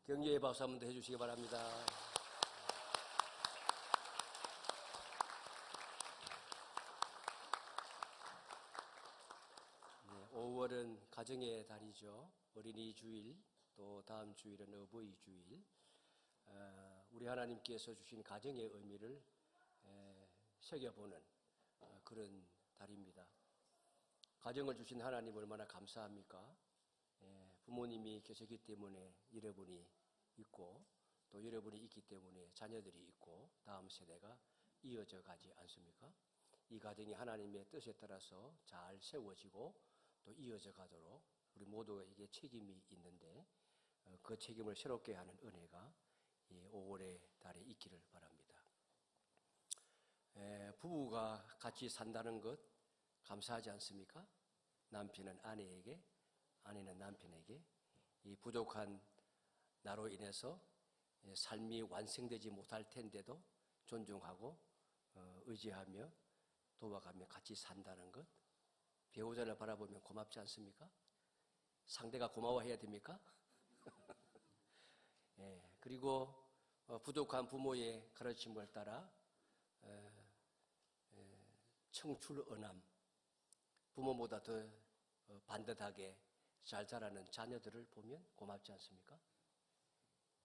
격려의 박수 한번 더 해주시기 바랍니다. 네, 5월은 가정의 달이죠. 어린이 주일, 또 다음 주일은 어버이 주일. 우리 하나님께서 주신 가정의 의미를 새겨보는 그런 달입니다. 가정을 주신 하나님 얼마나 감사합니까? 부모님이 계시기 때문에 여러분이 있고, 또 여러분이 있기 때문에 자녀들이 있고, 다음 세대가 이어져 가지 않습니까? 이 가정이 하나님의 뜻에 따라서 잘 세워지고 또 이어져 가도록 우리 모두에게 책임이 있는데, 그 책임을 새롭게 하는 은혜가 이 5월의 달에 있기를 바랍니다. 부부가 같이 산다는 것 감사하지 않습니까? 남편은 아내에게, 아내는 남편에게 이 부족한 나로 인해서 삶이 완성되지 못할 텐데도 존중하고 의지하며 도와가며 같이 산다는 것, 배우자를 바라보면 고맙지 않습니까? 상대가 고마워해야 됩니까? 그리고 부족한 부모의 가르침을 따라 청출어남, 부모보다 더 반듯하게 잘 자라는 자녀들을 보면 고맙지 않습니까?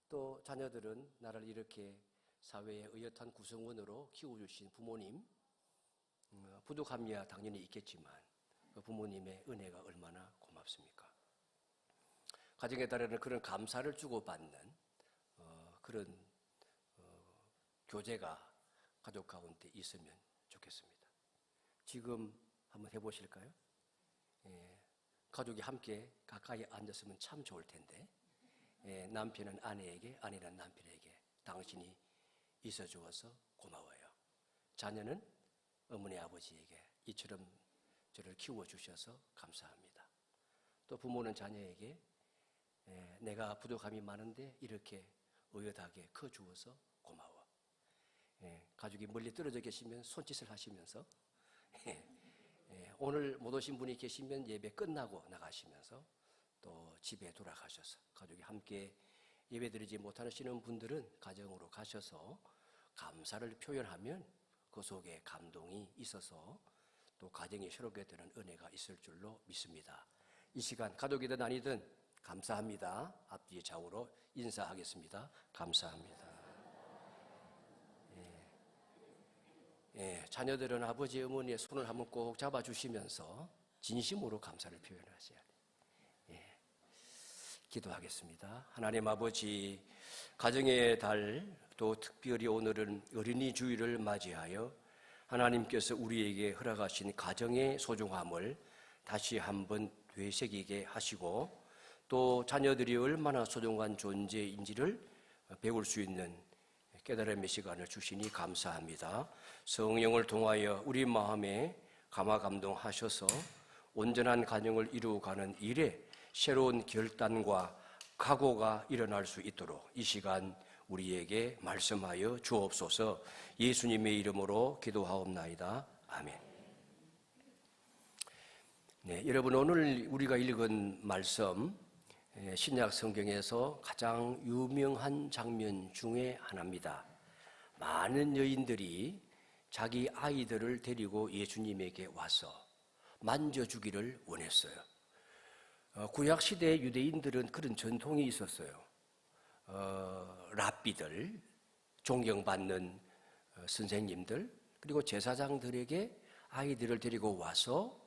또 자녀들은 나를 이렇게 사회의 의젓한 구성원으로 키워주신 부모님, 부족함이야 당연히 있겠지만 그 부모님의 은혜가 얼마나 고맙습니까? 가정에 따르는 그런 감사를 주고받는 그런 교제가 가족 가운데 있으면 좋겠습니다. 지금 한번 해보실까요? 가족이 함께 가까이 앉았으면 참 좋을 텐데, 남편은 아내에게, 아내는 남편에게 당신이 있어 주어서 고마워요. 자녀는 어머니 아버지에게 이처럼 저를 키워주셔서 감사합니다. 또 부모는 자녀에게 내가 부족함이 많은데 이렇게 의젓하게 커주어서 고마워. 가족이 멀리 떨어져 계시면 손짓을 하시면서 오늘 못 오신 분이 계시면 예배 끝나고 나가시면서 또 집에 돌아가셔서, 가족이 함께 예배 드리지 못하시는 분들은 가정으로 가셔서 감사를 표현하면 그 속에 감동이 있어서 또 가정이 새롭게 되는 은혜가 있을 줄로 믿습니다. 이 시간 가족이든 아니든 감사합니다. 앞뒤 좌우로 인사하겠습니다. 감사합니다. 자녀들은 아버지 어머니의 손을 한번 꼭 잡아주시면서 진심으로 감사를 표현하셔야 돼요. 기도하겠습니다. 하나님 아버지, 가정의 달, 또 특별히 오늘은 어린이 주일을 맞이하여 하나님께서 우리에게 허락하신 가정의 소중함을 다시 한번 되새기게 하시고, 또 자녀들이 얼마나 소중한 존재인지를 배울 수 있는 깨달음의 시간을 주시니 감사합니다. 성령을 통하여 우리 마음에 감화 감동하셔서 온전한 가정을 이루어가는 일에 새로운 결단과 각오가 일어날 수 있도록 이 시간 우리에게 말씀하여 주옵소서. 예수님의 이름으로 기도하옵나이다. 아멘. 네, 여러분, 오늘 우리가 읽은 말씀 신약 성경에서 가장 유명한 장면 중에 하나입니다. 많은 여인들이 자기 아이들을 데리고 예수님에게 와서 만져주기를 원했어요. 구약시대 유대인들은 그런 전통이 있었어요. 랍비들, 존경받는 선생님들, 그리고 제사장들에게 아이들을 데리고 와서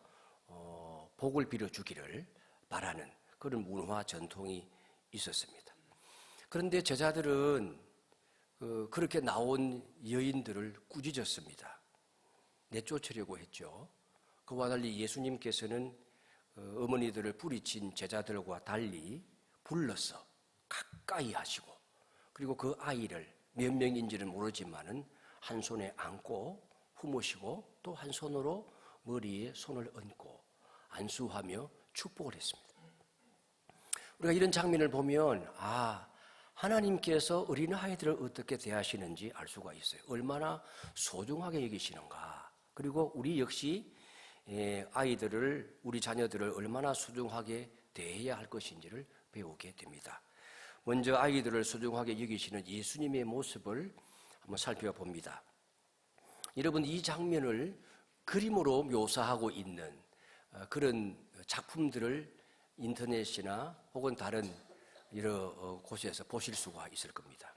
복을 빌어주기를 바라는 그런 문화 전통이 있었습니다. 그런데 제자들은 그렇게 나온 여인들을 꾸짖었습니다. 내쫓으려고 했죠. 그와 달리 예수님께서는 어머니들을 뿌리친 제자들과 달리 불러서 가까이 하시고, 그리고 그 아이를 몇 명인지는 모르지만은 한 손에 안고 품으시고 또 한 손으로 머리에 손을 얹고 안수하며 축복을 했습니다. 우리가 이런 장면을 보면 하나님께서 어린아이들을 어떻게 대하시는지 알 수가 있어요. 얼마나 소중하게 여기시는가. 그리고 우리 역시 아이들을, 우리 자녀들을 얼마나 소중하게 대해야 할 것인지를 배우게 됩니다. 먼저 아이들을 소중하게 여기시는 예수님의 모습을 한번 살펴봅니다. 여러분, 이 장면을 그림으로 묘사하고 있는 그런 작품들을 인터넷이나 혹은 다른 여러 곳에서 보실 수가 있을 겁니다.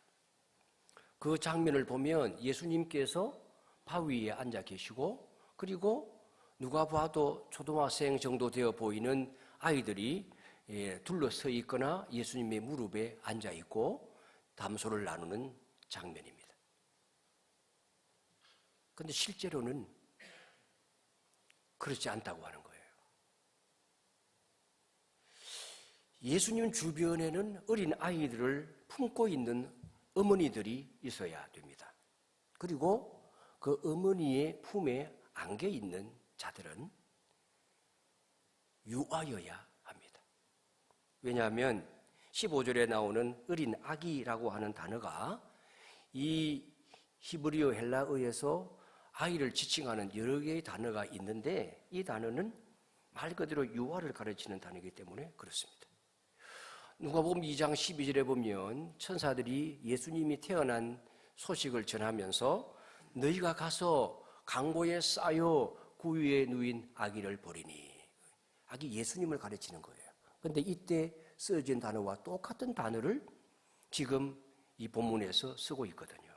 그 장면을 보면 예수님께서 바위에 앉아 계시고, 그리고 누가 봐도 초등학생 정도 되어 보이는 아이들이 둘러서 있거나 예수님의 무릎에 앉아 있고 담소를 나누는 장면입니다. 그런데 실제로는 그렇지 않다고 하는 거예요. 예수님 주변에는 어린 아이들을 품고 있는 어머니들이 있어야 됩니다. 그리고 그 어머니의 품에 안겨 있는 자들은 유아여야 합니다. 왜냐하면 15절에 나오는 어린 아기라고 하는 단어가 이 히브리어 헬라어에서 아이를 지칭하는 여러 개의 단어가 있는데, 이 단어는 말 그대로 유아를 가르치는 단어이기 때문에 그렇습니다. 누가복음 2장 12절에 보면 천사들이 예수님이 태어난 소식을 전하면서 너희가 가서 강보에 쌓여 구유에 누인 아기를 보리니, 아기 예수님을 가르치는 거예요. 그런데 이때 쓰여진 단어와 똑같은 단어를 지금 이 본문에서 쓰고 있거든요.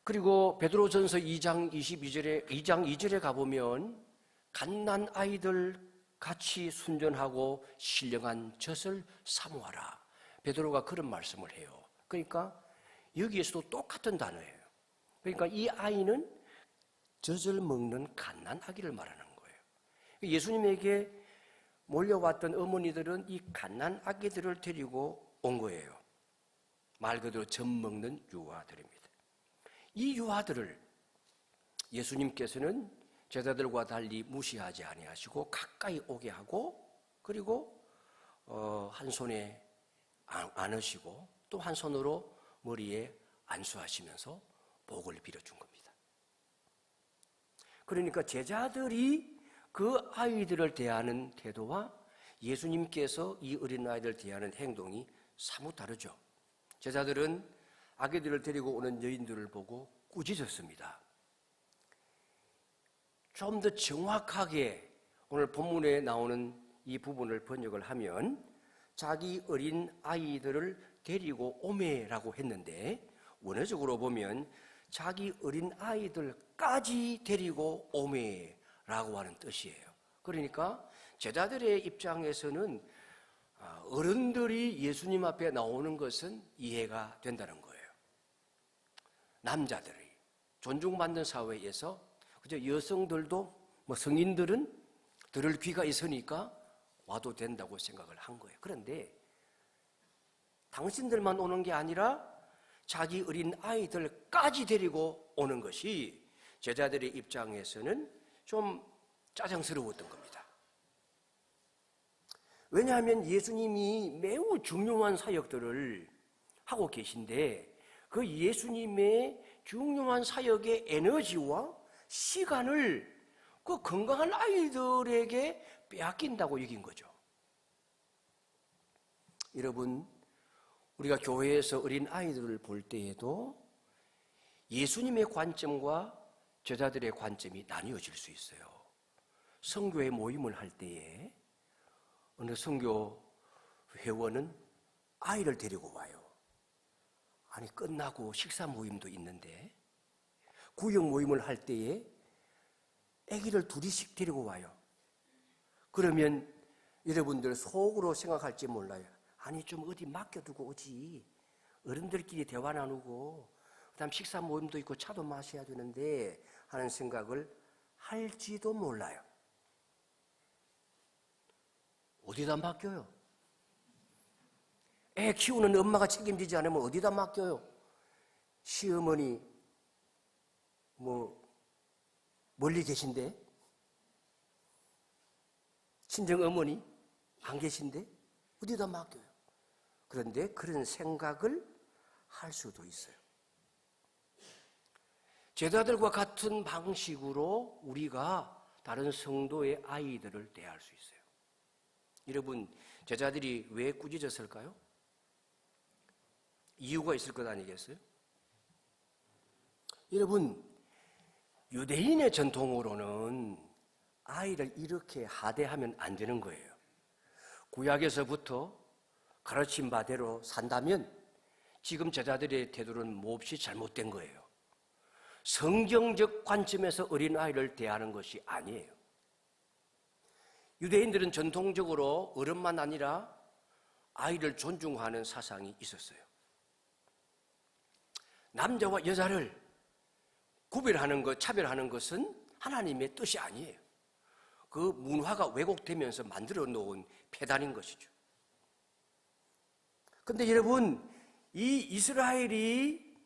그리고 베드로전서 2장 2절에 가보면 갓난 아이들 같이 순전하고 신령한 젖을 사모하라, 베드로가 그런 말씀을 해요. 그러니까 여기에서도 똑같은 단어예요. 그러니까 이 아이는 젖을 먹는 갓난 아기를 말하는 거예요. 예수님에게 몰려왔던 어머니들은 이 갓난 아기들을 데리고 온 거예요. 말 그대로 젖 먹는 유아들입니다. 이 유아들을 예수님께서는 제자들과 달리 무시하지 아니하시고 가까이 오게 하고, 그리고 한 손에 안으시고 또 한 손으로 머리에 안수하시면서 복을 빌어준 겁니다. 그러니까 제자들이 그 아이들을 대하는 태도와 예수님께서 이 어린아이들을 대하는 행동이 사뭇 다르죠. 제자들은 아기들을 데리고 오는 여인들을 보고 꾸짖었습니다. 좀 더 정확하게 오늘 본문에 나오는 이 부분을 번역을 하면 자기 어린 아이들을 데리고 오매라고 했는데, 원어적으로 보면 자기 어린 아이들까지 데리고 오매라고 하는 뜻이에요. 그러니까 제자들의 입장에서는 어른들이 예수님 앞에 나오는 것은 이해가 된다는 거예요. 남자들이 존중받는 사회에서 그저 여성들도 성인들은 들을 귀가 있으니까 와도 된다고 생각을 한 거예요. 그런데 당신들만 오는 게 아니라 자기 어린 아이들까지 데리고 오는 것이 제자들의 입장에서는 좀 짜증스러웠던 겁니다. 왜냐하면 예수님이 매우 중요한 사역들을 하고 계신데, 그 예수님의 중요한 사역의 에너지와 시간을 그 건강한 아이들에게 빼앗긴다고 여긴 거죠. 여러분, 우리가 교회에서 어린 아이들을 볼 때에도 예수님의 관점과 제자들의 관점이 나뉘어질 수 있어요. 선교회 모임을 할 때에 어느 선교 회원은 아이를 데리고 와요. 아니, 끝나고 식사 모임도 있는데 구역 모임을 할 때에 아기를 둘이씩 데리고 와요. 그러면 여러분들 속으로 생각할지 몰라요. 아니, 좀 어디 맡겨두고 오지. 어른들끼리 대화 나누고 그다음 식사 모임도 있고 차도 마셔야 되는데 하는 생각을 할지도 몰라요. 어디다 맡겨요? 애 키우는 엄마가 책임지지 않으면 어디다 맡겨요? 시어머니 멀리 계신데? 친정 어머니 안 계신데? 어디다 맡겨요? 그런데 그런 생각을 할 수도 있어요. 제자들과 같은 방식으로 우리가 다른 성도의 아이들을 대할 수 있어요. 여러분, 제자들이 왜 꾸짖었을까요? 이유가 있을 것 아니겠어요? 여러분, 유대인의 전통으로는 아이를 이렇게 하대하면 안 되는 거예요. 구약에서부터 가르친 바대로 산다면 지금 제자들의 태도는 몹시 잘못된 거예요. 성경적 관점에서 어린아이를 대하는 것이 아니에요. 유대인들은 전통적으로 어른만 아니라 아이를 존중하는 사상이 있었어요. 남자와 여자를 구별하는 것, 차별하는 것은 하나님의 뜻이 아니에요. 그 문화가 왜곡되면서 만들어 놓은 폐단인 것이죠. 그런데 여러분, 이 이스라엘이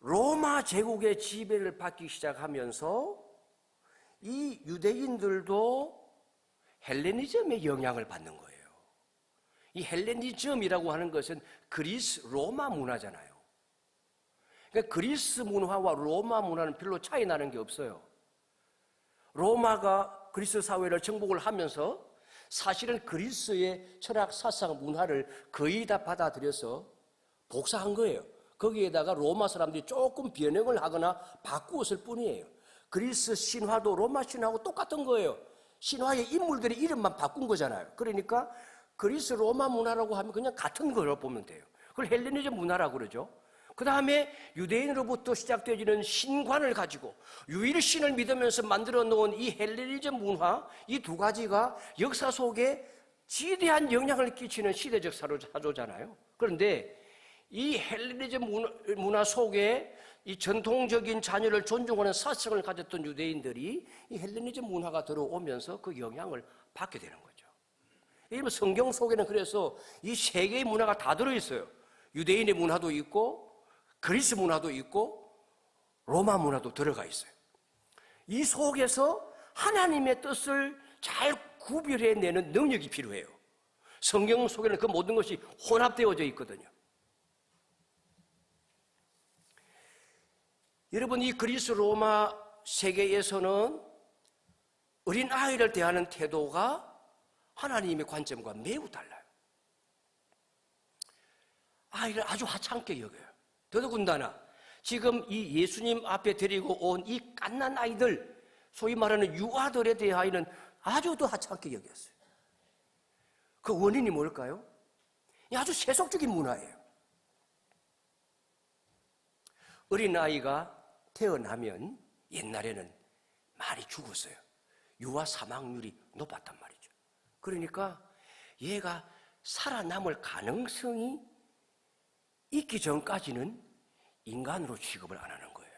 로마 제국의 지배를 받기 시작하면서 이 유대인들도 헬레니즘의 영향을 받는 거예요. 이 헬레니즘이라고 하는 것은 그리스 로마 문화잖아요. 그러니까 그리스 문화와 로마 문화는 별로 차이 나는 게 없어요. 로마가 그리스 사회를 정복을 하면서 사실은 그리스의 철학, 사상, 문화를 거의 다 받아들여서 복사한 거예요. 거기에다가 로마 사람들이 조금 변형을 하거나 바꾸었을 뿐이에요. 그리스 신화도 로마 신화하고 똑같은 거예요. 신화의 인물들의 이름만 바꾼 거잖아요. 그러니까 그리스 로마 문화라고 하면 그냥 같은 거로 보면 돼요. 그걸 헬레니즘 문화라고 그러죠. 그 다음에 유대인으로부터 시작되어지는 신관을 가지고 유일신을 믿으면서 만들어 놓은 이 헬레니즘 문화, 이 두 가지가 역사 속에 지대한 영향을 끼치는 시대적 사조잖아요. 그런데 이 헬레니즘 문화 속에 이 전통적인 자녀를 존중하는 사상을 가졌던 유대인들이 이 헬레니즘 문화가 들어오면서 그 영향을 받게 되는 거죠. 이러면 성경 속에는 그래서 이 세 개의 문화가 다 들어있어요. 유대인의 문화도 있고 그리스 문화도 있고 로마 문화도 들어가 있어요. 이 속에서 하나님의 뜻을 잘 구별해내는 능력이 필요해요. 성경 속에는 그 모든 것이 혼합되어져 있거든요. 여러분, 이 그리스 로마 세계에서는 어린 아이를 대하는 태도가 하나님의 관점과 매우 달라요. 아이를 아주 하찮게 여겨요. 더더군다나 지금 이 예수님 앞에 데리고 온 이 갓난 아이들, 소위 말하는 유아들에 대하여는 아주 더 하찮게 여겼어요. 그 원인이 뭘까요? 아주 세속적인 문화예요. 어린아이가 태어나면 옛날에는 많이 죽었어요. 유아 사망률이 높았단 말이죠. 그러니까 얘가 살아남을 가능성이 있기 전까지는 인간으로 취급을 안 하는 거예요.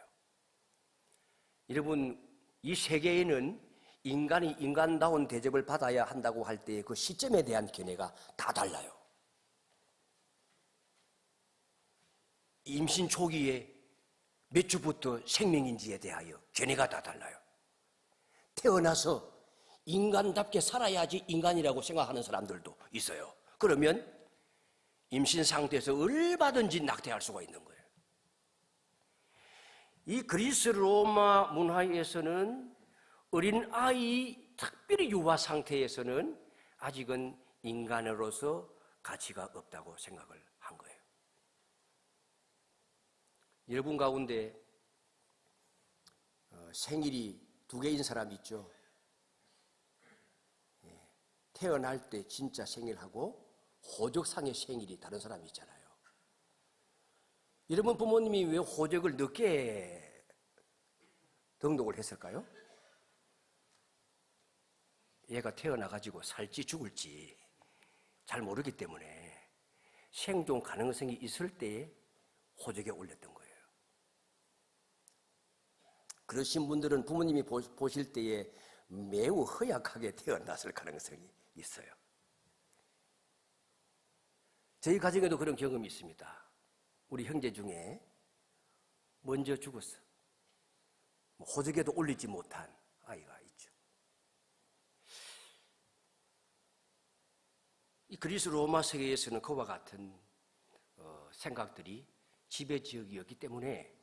여러분, 이 세계에는 인간이 인간다운 대접을 받아야 한다고 할 때 그 시점에 대한 견해가 다 달라요. 임신 초기에 몇 주부터 생명인지에 대하여 견해가 다 달라요. 태어나서 인간답게 살아야지 인간이라고 생각하는 사람들도 있어요. 그러면 임신 상태에서 얼마든지 낙태할 수가 있는 거예요. 이 그리스 로마 문화에서는 어린 아이, 특별히 유아 상태에서는 아직은 인간으로서 가치가 없다고 생각을 한 거예요. 여러분 가운데 생일이 2개인 사람 있죠. 태어날 때 진짜 생일하고 호적상의 생일이 다른 사람이 있잖아요. 여러분 부모님이 왜 호적을 늦게 등록을 했을까요? 얘가 태어나가지고 살지 죽을지 잘 모르기 때문에 생존 가능성이 있을 때에 호적에 올렸던 거예요. 그러신 분들은 부모님이 보실 때에 매우 허약하게 태어났을 가능성이 있어요. 저희 가정에도 그런 경험이 있습니다. 우리 형제 중에 먼저 죽었어. 호적에도 올리지 못한 아이가 있죠. 이 그리스 로마 세계에서는 그와 같은 생각들이 지배지역이었기 때문에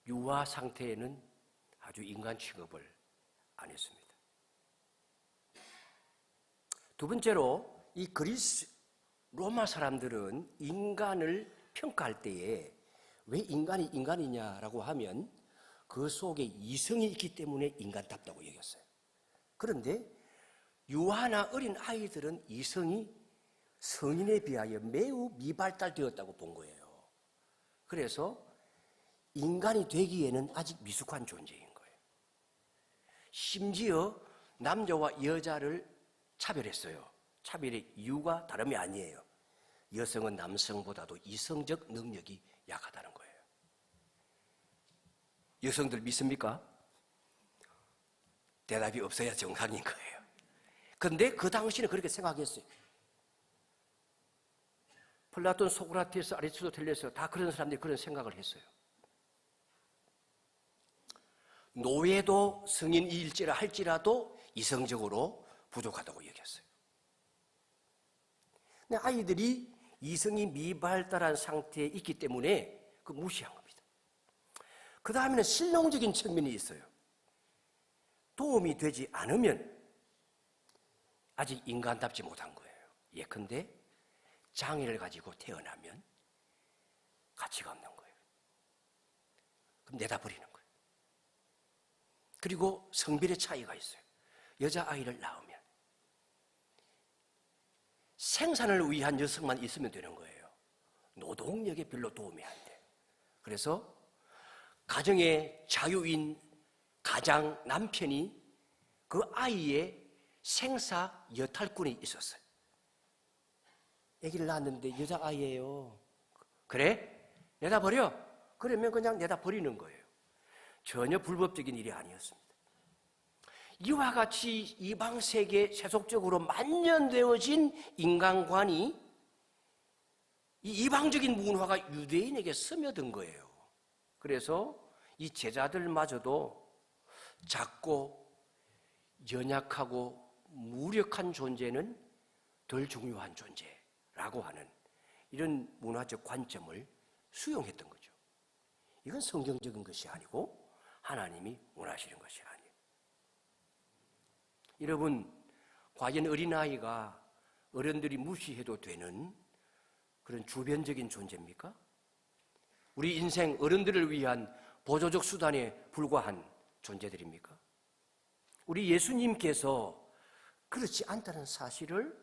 유아 상태에는 아주 인간 취급을 안 했습니다. 두 번째로 이 그리스 로마 사람들은 인간을 평가할 때에 왜 인간이 인간이냐라고 하면 그 속에 이성이 있기 때문에 인간답다고 여겼어요. 그런데 유아나 어린 아이들은 이성이 성인에 비하여 매우 미발달되었다고 본 거예요. 그래서 인간이 되기에는 아직 미숙한 존재인 거예요. 심지어 남자와 여자를 차별했어요. 차별의 이유가 다름이 아니에요. 여성은 남성보다도 이성적 능력이 약하다는 거예요. 여성들 믿습니까? 대답이 없어야 정상인 거예요. 그런데 그 당시는 그렇게 생각했어요. 플라톤, 소크라테스, 아리스토텔레스 다 그런 사람들이 그런 생각을 했어요. 노예도 성인일지라 할지라도 이성적으로 부족하다고 여겼어요. 근데 아이들이 이성이 미발달한 상태에 있기 때문에 그 무시한 겁니다. 그 다음에는 실용적인 측면이 있어요. 도움이 되지 않으면 아직 인간답지 못한 거예요. 예컨대 장애를 가지고 태어나면 가치가 없는 거예요. 그럼 내다버리는 거예요. 그리고 성별의 차이가 있어요. 여자아이를 낳으면 생산을 위한 여성만 있으면 되는 거예요. 노동력에 별로 도움이 안 돼요. 그래서 가정의 자유인 가장 남편이 그 아이의 생사 여탈권이 있었어요. 아기를 낳았는데 여자아이예요. 그래? 내다버려? 그러면 그냥 내다버리는 거예요. 전혀 불법적인 일이 아니었습니다. 이와 같이 이방세계에 세속적으로 만연되어진 인간관이 이 이방적인 문화가 유대인에게 스며든 거예요. 그래서 이 제자들마저도 작고 연약하고 무력한 존재는 덜 중요한 존재라고 하는 이런 문화적 관점을 수용했던 거죠. 이건 성경적인 것이 아니고 하나님이 원하시는 것이 아니에요. 여러분, 과연 어린아이가 어른들이 무시해도 되는 그런 주변적인 존재입니까? 우리 인생 어른들을 위한 보조적 수단에 불과한 존재들입니까? 우리 예수님께서 그렇지 않다는 사실을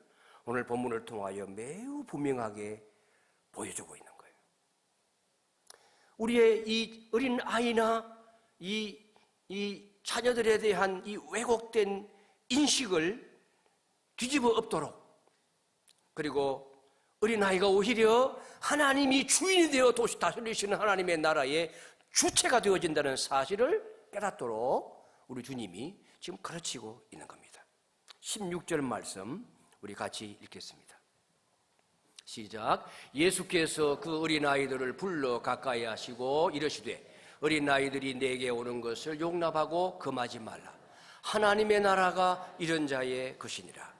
오늘 본문을 통하여 매우 분명하게 보여주고 있는 거예요. 우리의 이 어린 아이나 이 자녀들에 대한 이 왜곡된 인식을 뒤집어 엎도록, 그리고 어린아이가 오히려 하나님이 주인이 되어 다스리시는 하나님의 나라의 주체가 되어진다는 사실을 깨닫도록 우리 주님이 지금 가르치고 있는 겁니다. 16절 말씀 우리 같이 읽겠습니다. 시작. 예수께서 그 어린아이들을 불러 가까이 하시고 이르시되 어린아이들이 내게 오는 것을 용납하고 금하지 말라. 하나님의 나라가 이런 자의 것이니라.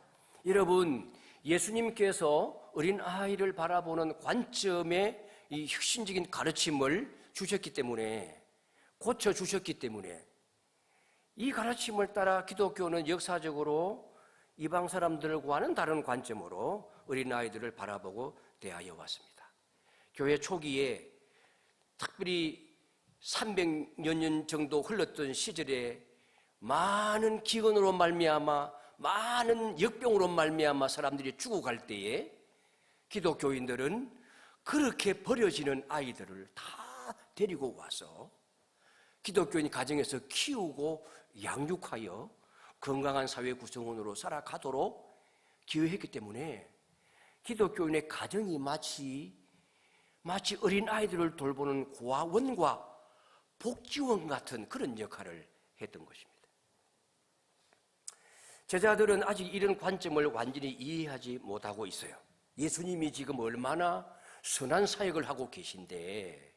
여러분, 예수님께서 어린아이를 바라보는 관점의 이 혁신적인 가르침을 주셨기 때문에, 고쳐주셨기 때문에 이 가르침을 따라 기독교는 역사적으로 이방 사람들과는 다른 관점으로 어린아이들을 바라보고 대하여 왔습니다. 교회 초기에 특별히 300여 년 정도 흘렀던 시절에 많은 기근으로 말미암아 많은 역병으로 말미암아 사람들이 죽어갈 때에 기독교인들은 그렇게 버려지는 아이들을 다 데리고 와서 기독교인 가정에서 키우고 양육하여 건강한 사회 구성원으로 살아가도록 기여했기 때문에 기독교인의 가정이 마치 어린 아이들을 돌보는 고아원과 복지원 같은 그런 역할을 했던 것입니다. 제자들은 아직 이런 관점을 완전히 이해하지 못하고 있어요. 예수님이 지금 얼마나 선한 사역을 하고 계신데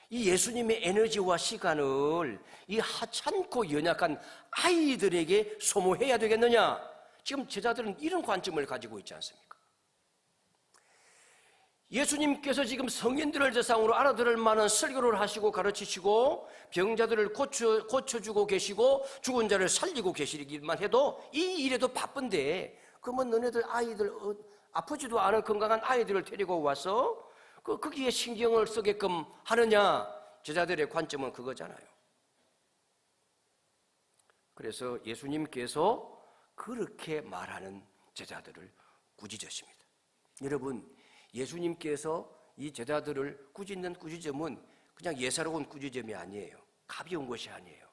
이 예수님의 에너지와 시간을 이 하찮고 연약한 아이들에게 소모해야 되겠느냐? 지금 제자들은 이런 관점을 가지고 있지 않습니까? 예수님께서 지금 성인들을 대상으로 알아들을 만한 설교를 하시고 가르치시고 병자들을 고쳐주고 계시고 죽은 자를 살리고 계시기만 해도 이 일에도 바쁜데, 그러면 너네들 아이들, 아프지도 않은 건강한 아이들을 데리고 와서 거기에 신경을 쓰게끔 하느냐? 제자들의 관점은 그거잖아요. 그래서 예수님께서 그렇게 말하는 제자들을 꾸짖으십니다. 여러분, 예수님께서 이 제자들을 꾸짖는 꾸짖음은 그냥 예사로운 꾸짖음이 아니에요. 가벼운 것이 아니에요.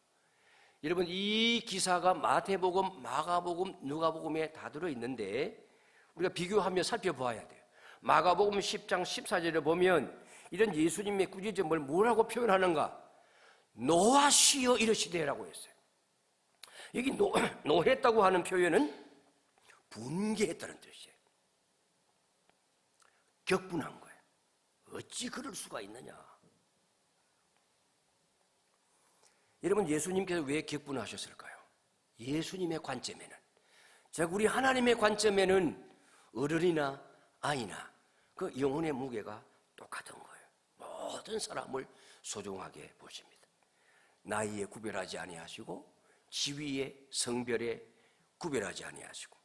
여러분, 이 기사가 마태복음, 마가복음, 누가복음에 다 들어있는데 우리가 비교하며 살펴봐야 돼요. 마가복음 10장 14절에 보면 이런 예수님의 꾸짖음을 뭐라고 표현하는가? 노하시어 이르시되라고 했어요. 여기 노했다고 하는 표현은 분개했다는 뜻이에요. 격분한 거예요. 어찌 그럴 수가 있느냐? 여러분, 예수님께서 왜 격분하셨을까요? 예수님의 관점에는, 즉 우리 하나님의 관점에는 어른이나 아이나 그 영혼의 무게가 똑같은 거예요. 모든 사람을 소중하게 보십니다. 나이에 구별하지 아니하시고 지위에 성별에 구별하지 아니하시고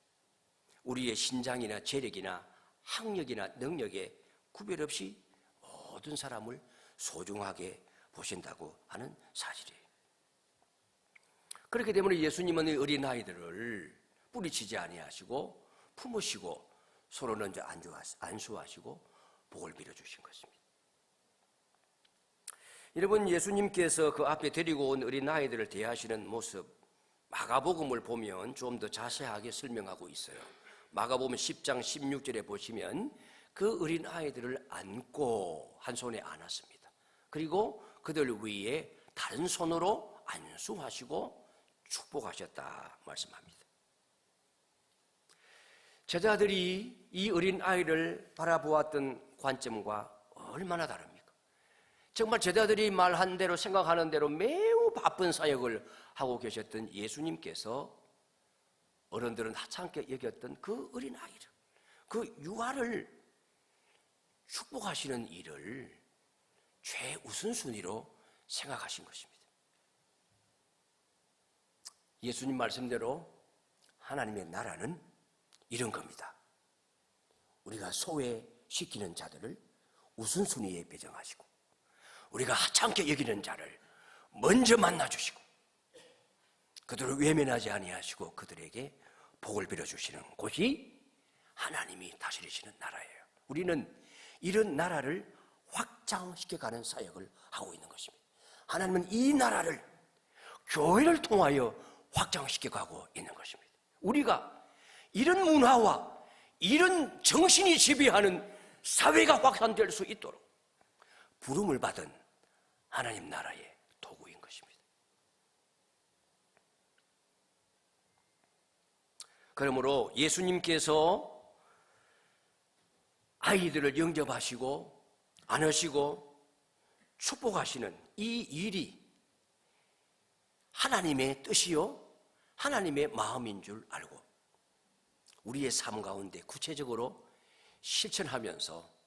우리의 신장이나 재력이나 학력이나 능력에 구별 없이 모든 사람을 소중하게 보신다고 하는 사실이에요. 그렇기 때문에 예수님은 어린아이들을 뿌리치지 아니하시고 품으시고 서로는 안수하시고 복을 빌어주신 것입니다. 여러분, 예수님께서 그 앞에 데리고 온 어린아이들을 대하시는 모습, 마가복음을 보면 좀 더 자세하게 설명하고 있어요. 마가복음 10장 16절에 보시면 그 어린아이들을 안고 한 손에 안았습니다. 그리고 그들 위에 다른 손으로 안수하시고 축복하셨다 말씀합니다. 제자들이 이 어린아이를 바라보았던 관점과 얼마나 다릅니까? 정말 제자들이 말한 대로 생각하는 대로 매우 바쁜 사역을 하고 계셨던 예수님께서 어른들은 하찮게 여겼던 그 어린아이를, 그 유아를 축복하시는 일을 최우선순위로 생각하신 것입니다. 예수님 말씀대로 하나님의 나라는 이런 겁니다. 우리가 소외시키는 자들을 우선순위에 배정하시고 우리가 하찮게 여기는 자를 먼저 만나주시고 그들을 외면하지 아니하시고 그들에게 복을 빌어주시는 곳이 하나님이 다스리시는 나라예요. 우리는 이런 나라를 확장시켜가는 사역을 하고 있는 것입니다. 하나님은 이 나라를 교회를 통하여 확장시켜가고 있는 것입니다. 우리가 이런 문화와 이런 정신이 지배하는 사회가 확산될 수 있도록 부름을 받은 하나님 나라의 도구인 것입니다. 그러므로 예수님께서 아이들을 영접하시고 안으시고 축복하시는 이 일이 하나님의 뜻이요 하나님의 마음인 줄 알고 우리의 삶 가운데 구체적으로 실천하면서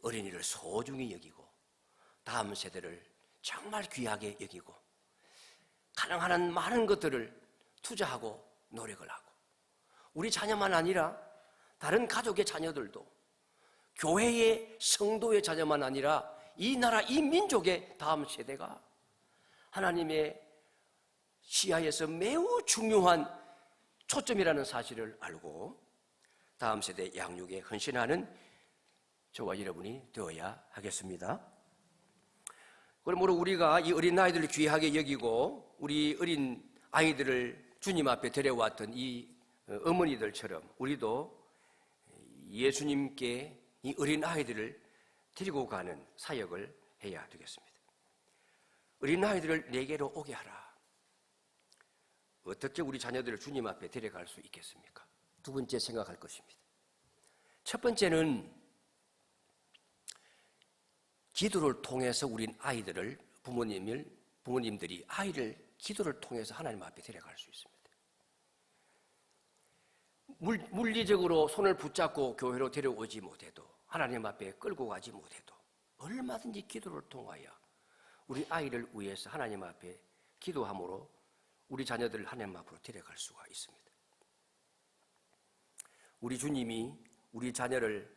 어린이를 소중히 여기고 다음 세대를 정말 귀하게 여기고 가능한 한 많은 것들을 투자하고 노력을 하고 우리 자녀만 아니라 다른 가족의 자녀들도 교회의 성도의 자녀만 아니라 이 나라 이 민족의 다음 세대가 하나님의 시야에서 매우 중요한 초점이라는 사실을 알고 다음 세대 양육에 헌신하는 저와 여러분이 되어야 하겠습니다. 그러므로 우리가 이 어린 아이들을 귀하게 여기고 우리 어린 아이들을 주님 앞에 데려왔던 이 어머니들처럼 우리도 예수님께 이 어린 아이들을 데리고 가는 사역을 해야 되겠습니다. 어린 아이들을 내게로 오게 하라. 어떻게 우리 자녀들을 주님 앞에 데려갈 수 있겠습니까? 두 번째 생각할 것입니다. 첫 번째는 기도를 통해서 우린 아이들을 부모님들이 아이를 기도를 통해서 하나님 앞에 데려갈 수 있습니다. 물리적으로 손을 붙잡고 교회로 데려오지 못해도 하나님 앞에 끌고 가지 못해도 얼마든지 기도를 통하여 우리 아이를 위해서 하나님 앞에 기도함으로 우리 자녀들을 하나님 앞으로 데려갈 수가 있습니다. 우리 주님이 우리 자녀를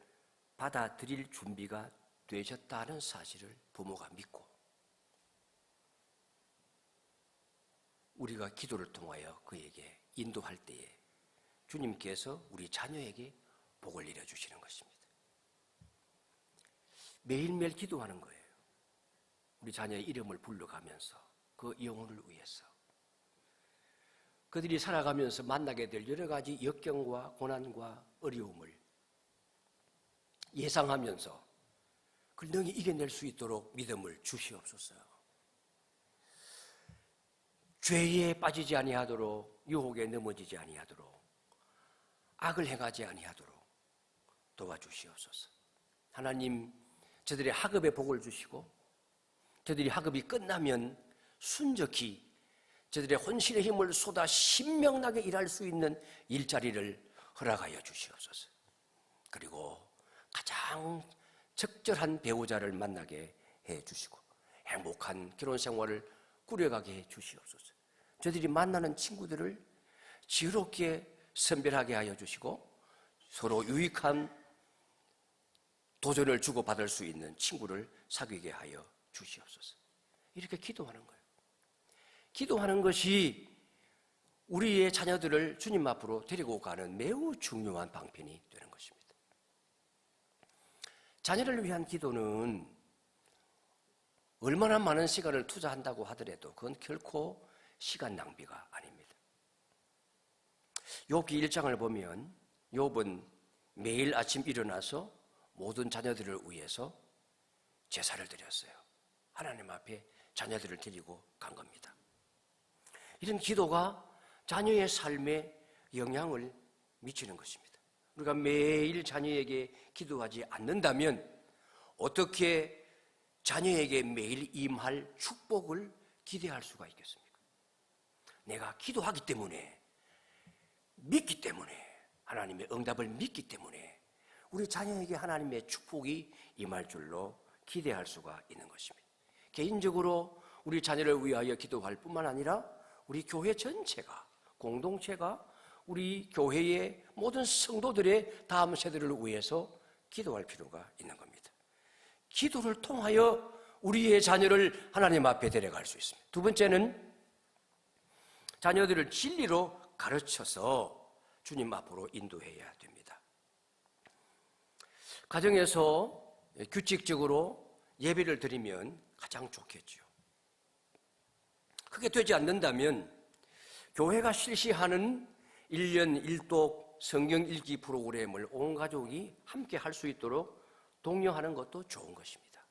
받아들일 준비가 되셨다는 사실을 부모가 믿고 우리가 기도를 통하여 그에게 인도할 때에 주님께서 우리 자녀에게 복을 내려주시는 것입니다. 매일매일 기도하는 거예요. 우리 자녀의 이름을 불러가면서 그 영혼을 위해서 그들이 살아가면서 만나게 될 여러 가지 역경과 고난과 어려움을 예상하면서 그걸 능히 이겨낼 수 있도록 믿음을 주시옵소서. 죄에 빠지지 아니하도록, 유혹에 넘어지지 아니하도록, 악을 행하지 아니하도록 도와주시옵소서. 하나님, 저들의 학업에 복을 주시고 저들이 학업이 끝나면 순적히 저들의 혼신의 힘을 쏟아 신명나게 일할 수 있는 일자리를 허락하여 주시옵소서. 그리고 가장 적절한 배우자를 만나게 해 주시고 행복한 결혼 생활을 꾸려가게 해 주시옵소서. 저들이 만나는 친구들을 지혜롭게 선별하게 하여 주시고 서로 유익한 도전을 주고받을 수 있는 친구를 사귀게 하여 주시옵소서. 이렇게 기도하는 거예요. 기도하는 것이 우리의 자녀들을 주님 앞으로 데리고 가는 매우 중요한 방편이 되는 것입니다. 자녀를 위한 기도는 얼마나 많은 시간을 투자한다고 하더라도 그건 결코 시간 낭비가 아닙니다. 욥기 1장을 보면 욥은 매일 아침 일어나서 모든 자녀들을 위해서 제사를 드렸어요. 하나님 앞에 자녀들을 데리고 간 겁니다. 이런 기도가 자녀의 삶에 영향을 미치는 것입니다. 우리가 매일 자녀에게 기도하지 않는다면 어떻게 자녀에게 매일 임할 축복을 기대할 수가 있겠습니까? 내가 기도하기 때문에, 믿기 때문에, 하나님의 응답을 믿기 때문에 우리 자녀에게 하나님의 축복이 임할 줄로 기대할 수가 있는 것입니다. 개인적으로 우리 자녀를 위하여 기도할 뿐만 아니라 우리 교회 전체가, 공동체가 우리 교회의 모든 성도들의 다음 세대를 위해서 기도할 필요가 있는 겁니다. 기도를 통하여 우리의 자녀를 하나님 앞에 데려갈 수 있습니다. 두 번째는 자녀들을 진리로 가르쳐서 주님 앞으로 인도해야 됩니다. 가정에서 규칙적으로 예배를 드리면 가장 좋겠죠. 그게 되지 않는다면 교회가 실시하는 1년 1독 성경 읽기 프로그램을 온 가족이 함께 할 수 있도록 독려하는 것도 좋은 것입니다.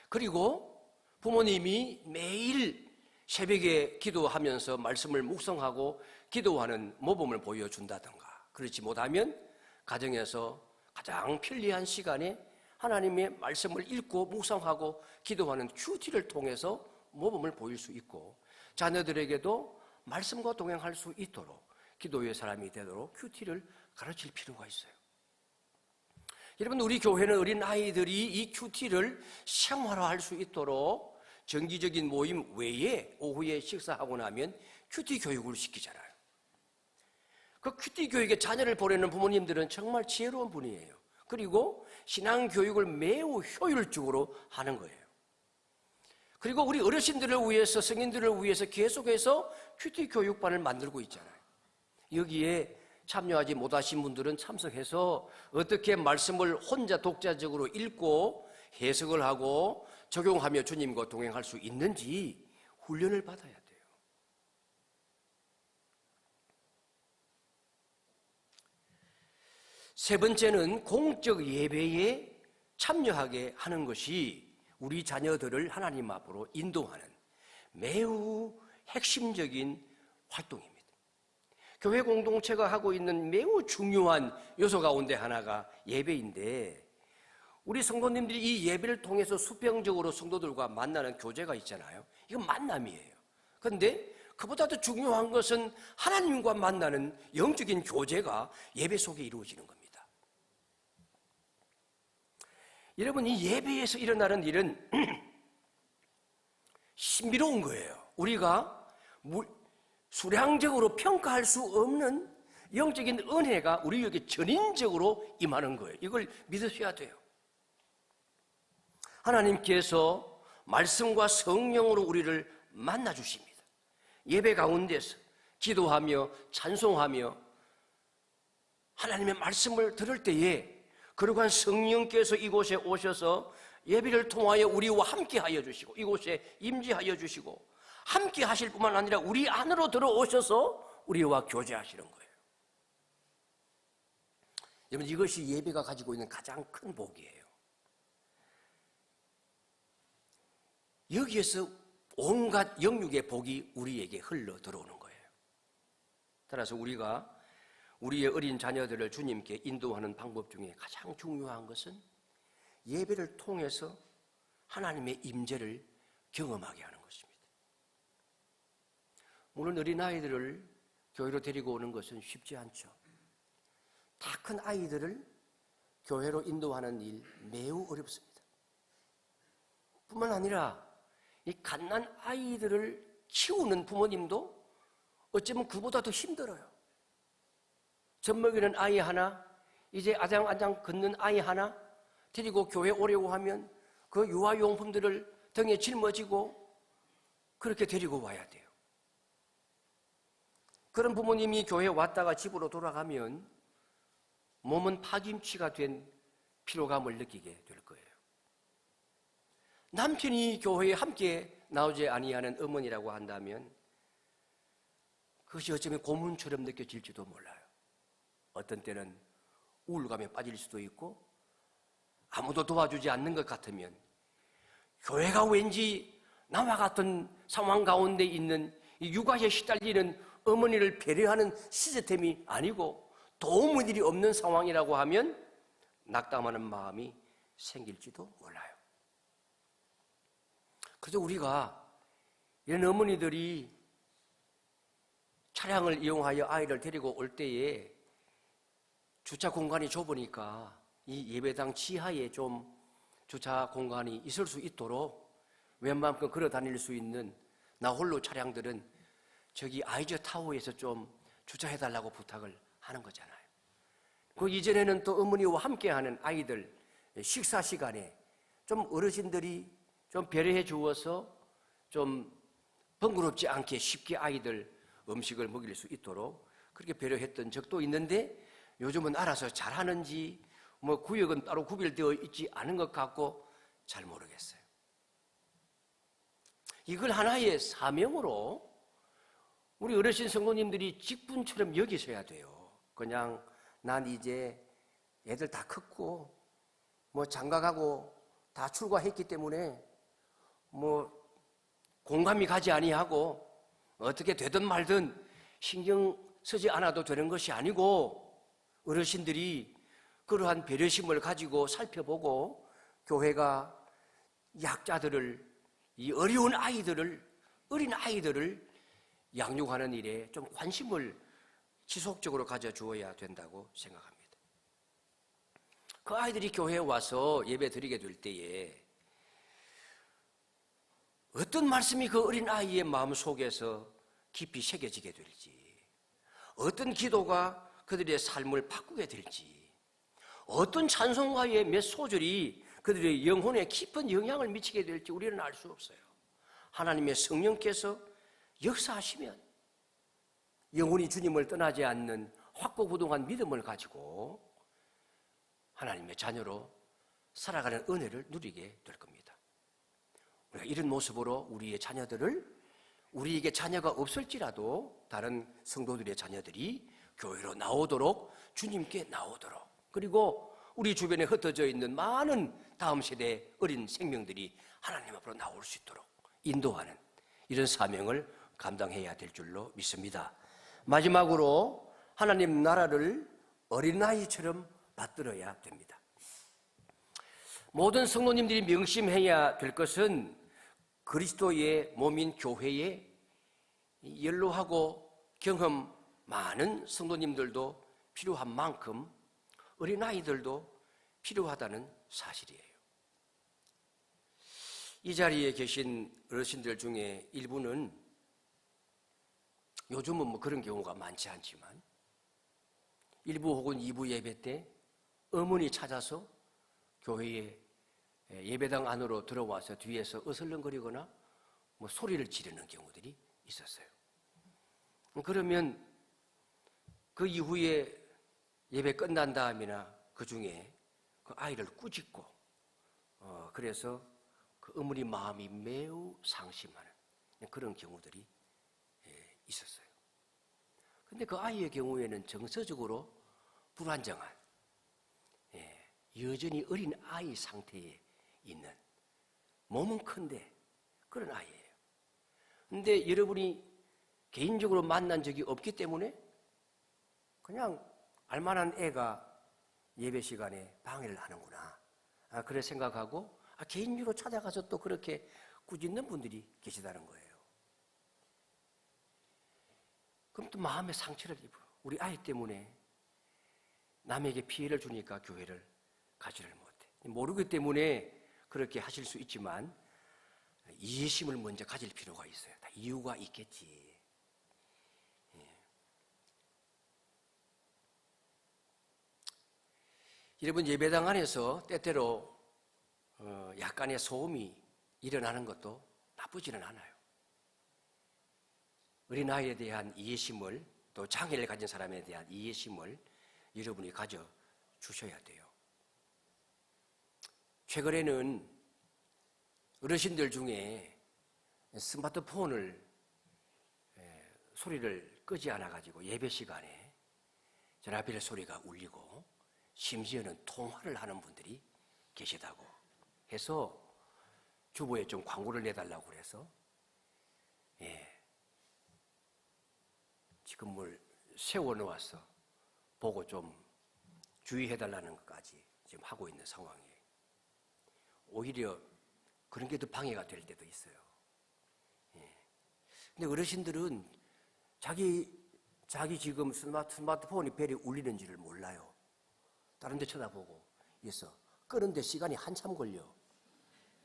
그리고 부모님이 매일 새벽에 기도하면서 말씀을 묵상하고 기도하는 모범을 보여준다든가, 그렇지 못하면 가정에서 가장 편리한 시간에 하나님의 말씀을 읽고 묵상하고 기도하는 큐티를 통해서 모범을 보일 수 있고, 자녀들에게도 말씀과 동행할 수 있도록 기도의 사람이 되도록 큐티를 가르칠 필요가 있어요. 여러분, 우리 교회는 어린 아이들이 이 큐티를 생활화할 수 있도록 정기적인 모임 외에 오후에 식사하고 나면 큐티 교육을 시키잖아요. 그 큐티 교육에 자녀를 보내는 부모님들은 정말 지혜로운 분이에요. 그리고 신앙 교육을 매우 효율적으로 하는 거예요. 그리고 우리 어르신들을 위해서, 성인들을 위해서 계속해서 큐티 교육반을 만들고 있잖아요. 여기에 참여하지 못하신 분들은 참석해서 어떻게 말씀을 혼자 독자적으로 읽고 해석을 하고 적용하며 주님과 동행할 수 있는지 훈련을 받아야 돼요. 세 번째는 공적 예배에 참여하게 하는 것이 우리 자녀들을 하나님 앞으로 인도하는 매우 핵심적인 활동입니다. 교회 공동체가 하고 있는 매우 중요한 요소 가운데 하나가 예배인데, 우리 성도님들이 이 예배를 통해서 수평적으로 성도들과 만나는 교제가 있잖아요. 이건 만남이에요. 그런데 그보다도 중요한 것은 하나님과 만나는 영적인 교제가 예배 속에 이루어지는 겁니다. 여러분, 이 예배에서 일어나는 일은 신비로운 거예요. 우리가 수량적으로 평가할 수 없는 영적인 은혜가 우리에게 전인적으로 임하는 거예요. 이걸 믿으셔야 돼요. 하나님께서 말씀과 성령으로 우리를 만나주십니다. 예배 가운데서 기도하며 찬송하며 하나님의 말씀을 들을 때에 그러한 성령께서 이곳에 오셔서 예배를 통하여 우리와 함께 하여 주시고 이곳에 임재하여 주시고 함께 하실 뿐만 아니라 우리 안으로 들어오셔서 우리와 교제하시는 거예요. 여러분, 이것이 예배가 가지고 있는 가장 큰 복이에요. 여기에서 온갖 영육의 복이 우리에게 흘러 들어오는 거예요. 따라서 우리가 우리의 어린 자녀들을 주님께 인도하는 방법 중에 가장 중요한 것은 예배를 통해서 하나님의 임재를 경험하게 하는 것입니다. 물론 어린아이들을 교회로 데리고 오는 것은 쉽지 않죠. 다 큰 아이들을 교회로 인도하는 일 매우 어렵습니다. 뿐만 아니라 이 갓난 아이들을 키우는 부모님도 어쩌면 그보다 더 힘들어요. 젖 먹이는 아이 하나, 이제 아장아장 걷는 아이 하나 데리고 교회 오려고 하면 그 유아용품들을 등에 짊어지고 그렇게 데리고 와야 돼요. 그런 부모님이 교회에 왔다가 집으로 돌아가면 몸은 파김치가 된 피로감을 느끼게 될 거예요. 남편이 교회에 함께 나오지 아니하는 어머니라고 한다면 그것이 어쩌면 고문처럼 느껴질지도 몰라요. 어떤 때는 우울감에 빠질 수도 있고 아무도 도와주지 않는 것 같으면 교회가 왠지 나와 같은 상황 가운데 있는 이 육아에 시달리는 어머니를 배려하는 시스템이 아니고 도움의 일이 없는 상황이라고 하면 낙담하는 마음이 생길지도 몰라요. 그래서 우리가 이런 어머니들이 차량을 이용하여 아이를 데리고 올 때에 주차 공간이 좁으니까 이 예배당 지하에 좀 주차 공간이 있을 수 있도록 웬만큼 걸어 다닐 수 있는 나 홀로 차량들은 저기 아이저 타워에서 좀 주차해달라고 부탁을 하는 거잖아요. 그 이전에는 또 어머니와 함께하는 아이들 식사 시간에 좀 어르신들이 좀 배려해 주어서 좀 번거롭지 않게 쉽게 아이들 음식을 먹일 수 있도록 그렇게 배려했던 적도 있는데 요즘은 알아서 잘하는지 뭐 구역은 따로 구별되어 있지 않은 것 같고 잘 모르겠어요. 이걸 하나의 사명으로 우리 어르신 성도님들이 직분처럼 여기셔야 돼요. 그냥 난 이제 애들 다 컸고 뭐 장가가고 다 출가했기 때문에 뭐 공감이 가지 아니하고 어떻게 되든 말든 신경 쓰지 않아도 되는 것이 아니고 어르신들이 그러한 배려심을 가지고 살펴보고 교회가 약자들을 이 어려운 아이들을 어린 아이들을 양육하는 일에 좀 관심을 지속적으로 가져주어야 된다고 생각합니다. 그 아이들이 교회에 와서 예배 드리게 될 때에 어떤 말씀이 그 어린 아이의 마음 속에서 깊이 새겨지게 될지, 어떤 기도가 그들의 삶을 바꾸게 될지, 어떤 찬송가의 몇 소절이 그들의 영혼에 깊은 영향을 미치게 될지 우리는 알 수 없어요. 하나님의 성령께서 역사하시면 영혼이 주님을 떠나지 않는 확고부동한 믿음을 가지고 하나님의 자녀로 살아가는 은혜를 누리게 될 겁니다. 우리가 이런 모습으로 우리의 자녀들을, 우리에게 자녀가 없을지라도 다른 성도들의 자녀들이 교회로 나오도록, 주님께 나오도록, 그리고 우리 주변에 흩어져 있는 많은 다음 세대의 어린 생명들이 하나님 앞으로 나올 수 있도록 인도하는 이런 사명을 감당해야 될 줄로 믿습니다. 마지막으로 하나님 나라를 어린아이처럼 받들어야 됩니다. 모든 성도님들이 명심해야 될 것은 그리스도의 몸인 교회에 연로하고 경험 많은 성도님들도 필요한 만큼 어린아이들도 필요하다는 사실이에요. 이 자리에 계신 어르신들 중에 일부는 요즘은 뭐 그런 경우가 많지 않지만 일부 혹은 2부 예배 때 어머니 찾아서 교회에 예배당 안으로 들어와서 뒤에서 어슬렁거리거나 뭐 소리를 지르는 경우들이 있었어요. 그러면 그 이후에 예배 끝난 다음이나 그 중에 그 아이를 꾸짖고 그래서 그 어머니 마음이 매우 상심하는 그런 경우들이 있었어요. 그런데 그 아이의 경우에는 정서적으로 불안정한 여전히 어린 아이 상태에 있는 몸은 큰데 그런 아이예요. 그런데 여러분이 개인적으로 만난 적이 없기 때문에 그냥 알만한 애가 예배 시간에 방해를 하는구나 그래 생각하고 개인적으로 찾아가서 또 그렇게 꾸짖는 분들이 계시다는 거예요. 그럼 또 마음의 상처를 입어. 우리 아이 때문에 남에게 피해를 주니까 교회를 가지를 못해. 모르기 때문에 그렇게 하실 수 있지만 이해심을 먼저 가질 필요가 있어요. 다 이유가 있겠지. 여러분, 예배당 안에서 때때로 약간의 소음이 일어나는 것도 나쁘지는 않아요. 어린아이에 대한 이해심을, 또 장애를 가진 사람에 대한 이해심을 여러분이 가져주셔야 돼요. 최근에는 어르신들 중에 스마트폰을 소리를 끄지 않아가지고 예배 시간에 전화벨 소리가 울리고 심지어는 통화를 하는 분들이 계시다고 해서 주보에 좀 광고를 내달라고 그래서 지금 뭘 세워놓아서 보고 좀 주의해달라는 것까지 지금 하고 있는 상황이에요. 오히려 그런 게 더 방해가 될 때도 있어요. 근데 어르신들은 자기 지금 스마트폰이 벨이 울리는지를 몰라요. 다른 데 쳐다보고 있어. 끄는데 시간이 한참 걸려.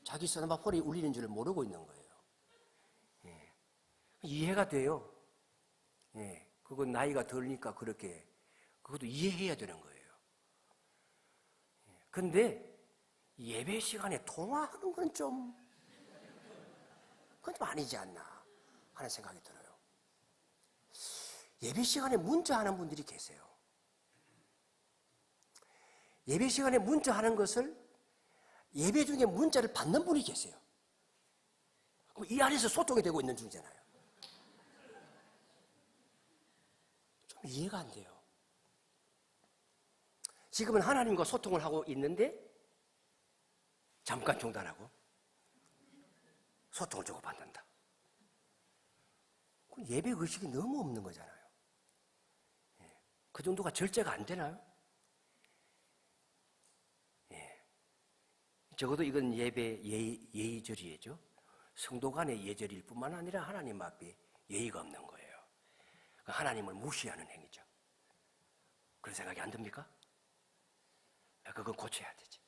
자기 스마트폰이 울리는 줄 모르고 있는 거예요. 이해가 돼요. 그건 나이가 덜니까 그렇게 그것도 이해해야 되는 거예요. 근데 예배 시간에 통화하는 건 그건 좀 아니지 않나 하는 생각이 들어요. 예배 시간에 문자하는 분들이 계세요. 예배 시간에 문자하는 것을 예배 중에 문자를 받는 분이 계세요. 그럼 이 안에서 소통이 되고 있는 중이잖아요. 좀 이해가 안 돼요. 지금은 하나님과 소통을 하고 있는데 잠깐 중단하고 소통을 주고받는다. 예배 의식이 너무 없는 거잖아요. 그 정도가 절제가 안 되나요? 적어도 이건 예배 예의절이죠. 성도 간의 예절일 뿐만 아니라 하나님 앞에 예의가 없는 거예요. 하나님을 무시하는 행위죠. 그런 생각이 안 듭니까? 그건 고쳐야 되지.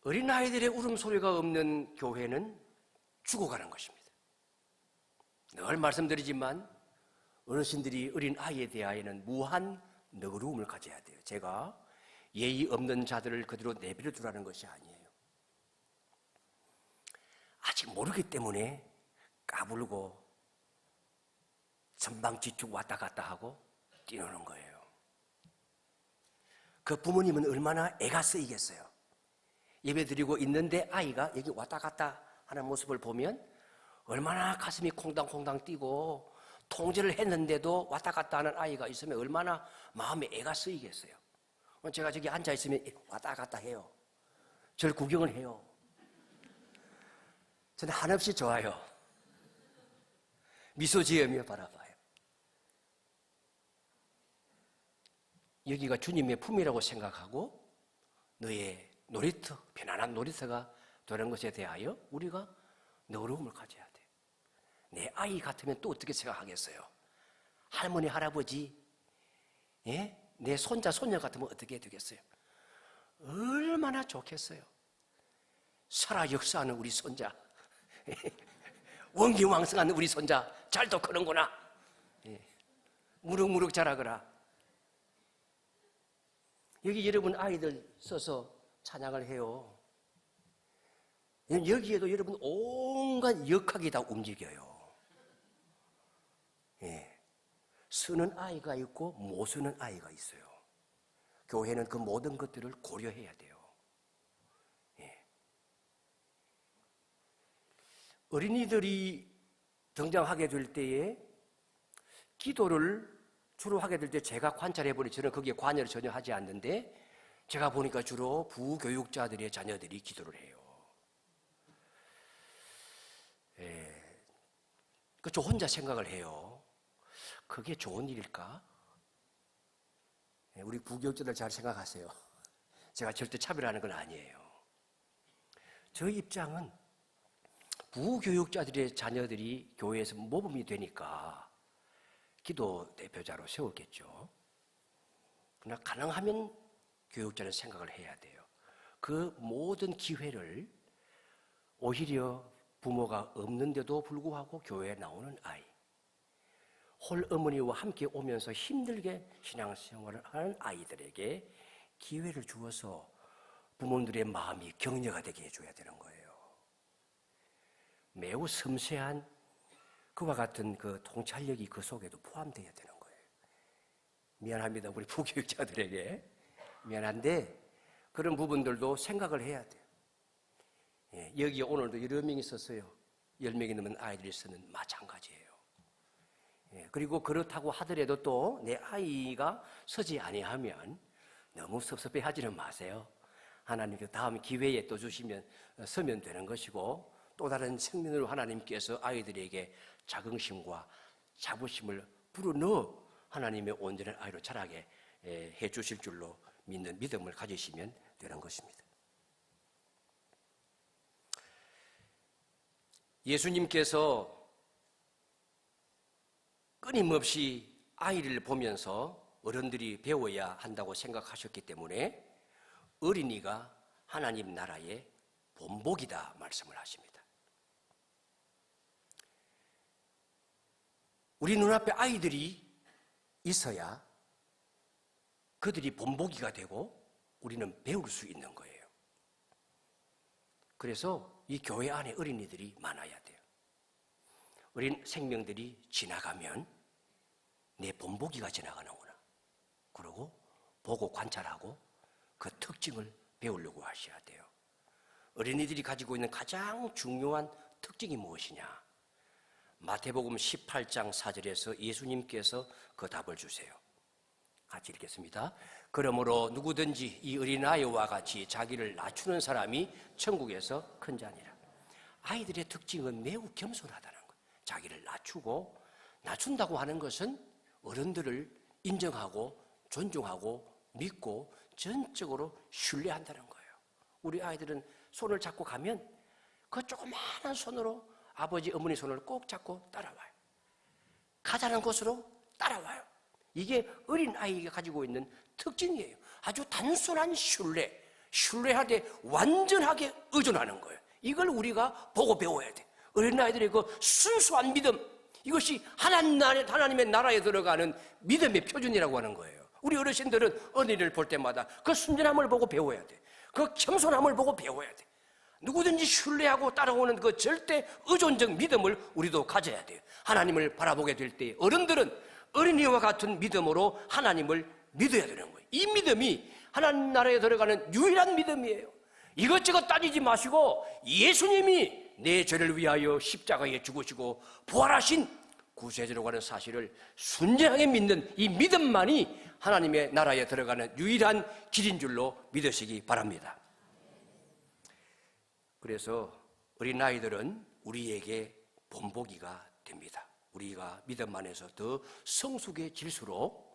어린아이들의 울음소리가 없는 교회는 죽어가는 것입니다. 늘 말씀드리지만 어르신들이 어린아이에 대하여는 무한 너그러움을 가져야 돼요. 제가 예의 없는 자들을 그대로 내버려 두라는 것이 아니에요. 아직 모르기 때문에 까불고 전방지축 왔다 갔다 하고 뛰노는 거예요. 그 부모님은 얼마나 애가 쓰이겠어요. 예배 드리고 있는데 아이가 여기 왔다 갔다 하는 모습을 보면 얼마나 가슴이 콩당콩당 뛰고 통제를 했는데도 왔다 갔다 하는 아이가 있으면 얼마나 마음에 애가 쓰이겠어요. 제가 저기 앉아있으면 왔다 갔다 해요. 저를 구경을 해요. 저는 한없이 좋아요. 미소 지으며 바라봐요. 여기가 주님의 품이라고 생각하고 너의 놀이터, 편안한 놀이터가 되는 것에 대하여 우리가 너그러움을 가져야 돼. 내 아이 같으면 또 어떻게 생각하겠어요? 할머니, 할아버지, 내 손자, 손녀 같으면 어떻게 되겠어요? 얼마나 좋겠어요. 살아 역사하는 우리 손자, 원기왕성한 우리 손자 잘도 크는구나. 무럭무럭 자라거라. 여기 여러분 아이들 써서 찬양을 해요. 여기에도 여러분 온갖 역학이 다 움직여요. 쓰는 아이가 있고 못 쓰는 아이가 있어요. 교회는 그 모든 것들을 고려해야 돼요. 어린이들이 등장하게 될 때에 기도를 주로 하게 될 때 제가 관찰해 보니 저는 거기에 관여를 전혀 하지 않는데 제가 보니까 주로 부교육자들의 자녀들이 기도를 해요. 저 혼자 생각을 해요. 그게 좋은 일일까? 우리 부교육자들 잘 생각하세요. 제가 절대 차별하는 건 아니에요. 저희 입장은 부교육자들의 자녀들이 교회에서 모범이 되니까 기도 대표자로 세웠겠죠. 그러나 가능하면 교육자는 생각을 해야 돼요. 그 모든 기회를 오히려 부모가 없는데도 불구하고 교회에 나오는 아이, 홀어머니와 함께 오면서 힘들게 신앙생활을 하는 아이들에게 기회를 주어서 부모들의 마음이 격려가 되게 해줘야 되는 거예요. 매우 섬세한 그와 같은 그 통찰력이 그 속에도 포함되어야 되는 거예요. 미안합니다. 우리 부교육자들에게 미안한데 그런 부분들도 생각을 해야 돼요. 여기 오늘도 여러 명이 있었어요. 10명이 넘는 아이들이 쓰는 마찬가지예요. 그리고 그렇다고 하더라도 또 내 아이가 서지 아니하면 너무 섭섭해하지는 마세요. 하나님께 다음 기회에 또 주시면 서면 되는 것이고 또 다른 측면으로 하나님께서 아이들에게 자긍심과 자부심을 불어넣어 하나님의 온전한 아이로 자라게 해 주실 줄로 믿는 믿음을 가지시면 되는 것입니다. 예수님께서 끊임없이 아이를 보면서 어른들이 배워야 한다고 생각하셨기 때문에 어린이가 하나님 나라의 본보기다 말씀을 하십니다. 우리 눈앞에 아이들이 있어야 그들이 본보기가 되고 우리는 배울 수 있는 거예요. 그래서 이 교회 안에 어린이들이 많아야 돼요. 어린 생명들이 지나가면 내 본보기가 지나가는구나. 그러고 보고 관찰하고 그 특징을 배우려고 하셔야 돼요. 어린이들이 가지고 있는 가장 중요한 특징이 무엇이냐? 마태복음 18장 4절에서 예수님께서 그 답을 주세요. 같이 읽겠습니다. 그러므로 누구든지 이 어린아이와 같이 자기를 낮추는 사람이 천국에서 큰 자니라. 아이들의 특징은 매우 겸손하다는 거예요. 자기를 낮춘다고 하는 것은 어른들을 인정하고 존중하고 믿고 전적으로 신뢰한다는 거예요. 우리 아이들은 손을 잡고 가면 그 조그마한 손으로 아버지 어머니 손을 꼭 잡고 따라와요. 가자는 곳으로 따라와요. 이게 어린아이가 가지고 있는 특징이에요. 아주 단순한 신뢰하되 완전하게 의존하는 거예요. 이걸 우리가 보고 배워야 돼. 어린아이들의 그 순수한 믿음, 이것이 하나님의 나라에 들어가는 믿음의 표준이라고 하는 거예요. 우리 어르신들은 어린이를 볼 때마다 그 순전함을 보고 배워야 돼. 그 겸손함을 보고 배워야 돼. 누구든지 신뢰하고 따라오는 그 절대 의존적 믿음을 우리도 가져야 돼요. 하나님을 바라보게 될 때 어른들은 어린이와 같은 믿음으로 하나님을 믿어야 되는 거예요. 이 믿음이 하나님 나라에 들어가는 유일한 믿음이에요. 이것저것 따지지 마시고 예수님이 내 죄를 위하여 십자가에 죽으시고 부활하신 구세주라고 하는 사실을 순전하게 믿는 이 믿음만이 하나님의 나라에 들어가는 유일한 길인 줄로 믿으시기 바랍니다. 그래서 어린아이들은 우리에게 본보기가 됩니다. 우리가 믿음 안에서 더 성숙해질수록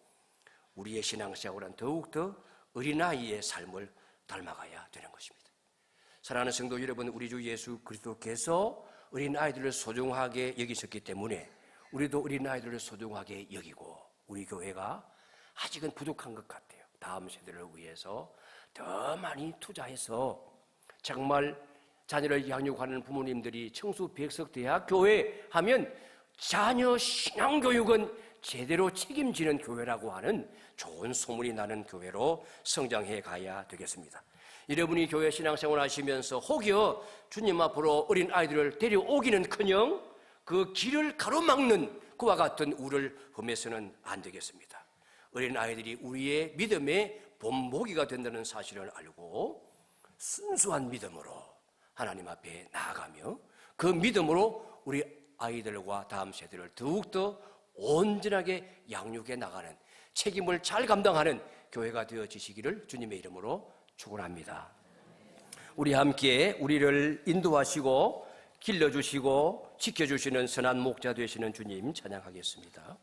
우리의 신앙생활은 더욱더 어린아이의 삶을 닮아가야 되는 것입니다. 사랑하는 성도 여러분, 우리 주 예수 그리스도께서 어린아이들을 소중하게 여기셨기 때문에 우리도 어린아이들을 소중하게 여기고 우리 교회가 아직은 부족한 것 같아요. 다음 세대를 위해서 더 많이 투자해서 정말 자녀를 양육하는 부모님들이 청수 백석대학교회 하면 자녀 신앙교육은 제대로 책임지는 교회라고 하는 좋은 소문이 나는 교회로 성장해 가야 되겠습니다. 여러분이 교회 신앙생활 하시면서 혹여 주님 앞으로 어린 아이들을 데려오기는커녕 그 길을 가로막는 그와 같은 우를 범해서는 안 되겠습니다. 어린 아이들이 우리의 믿음의 본보기가 된다는 사실을 알고 순수한 믿음으로 하나님 앞에 나아가며 그 믿음으로 우리 아이들과 다음 세대를 더욱더 온전하게 양육해 나가는 책임을 잘 감당하는 교회가 되어지시기를 주님의 이름으로 축원합니다. 우리 함께 우리를 인도하시고 길러주시고 지켜주시는 선한 목자 되시는 주님 찬양하겠습니다.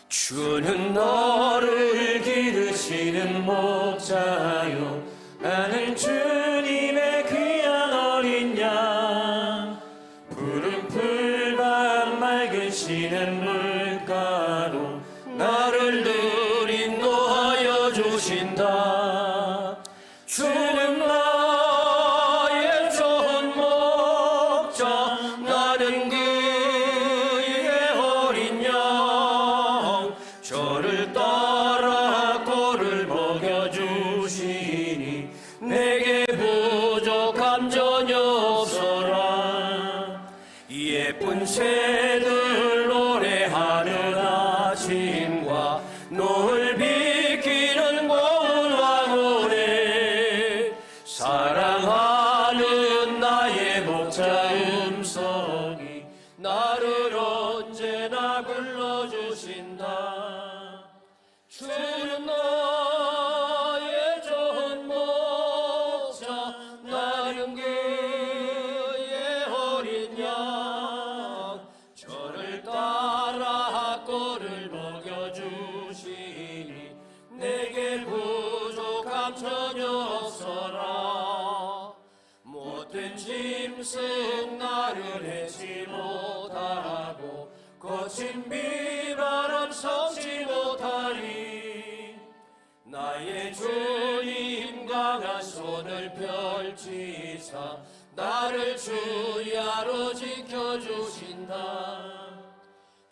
주는 너를 기르시는 목자요, 나는 주님의 귀한 어린 양. 푸른 풀밭 맑은 시는 물가로 나를 늘 인도하여 주신다. 주는 나의 좋은 목자, 나는 그의 어린 양. 저를 따라 꼴을 먹여주시니 내게 부족함 전혀 없어라. 예쁜 새들 노래하는 아침과 노을 비키는 고운 황혼에 사랑하는 나의 목자 음성이 나를 언제나 불러주신다. 주는 나의 좋은 목자, 나는 그의 어린 양. 저를 따라 꼴을 먹여주시니 내게 부족함 전혀 없어라. 못된 짐승 나를 해치 못하고 거친 비바람 섞지 못하리. 나의 주님 강한 손을 펼치사 나를 주야로 지켜주신다.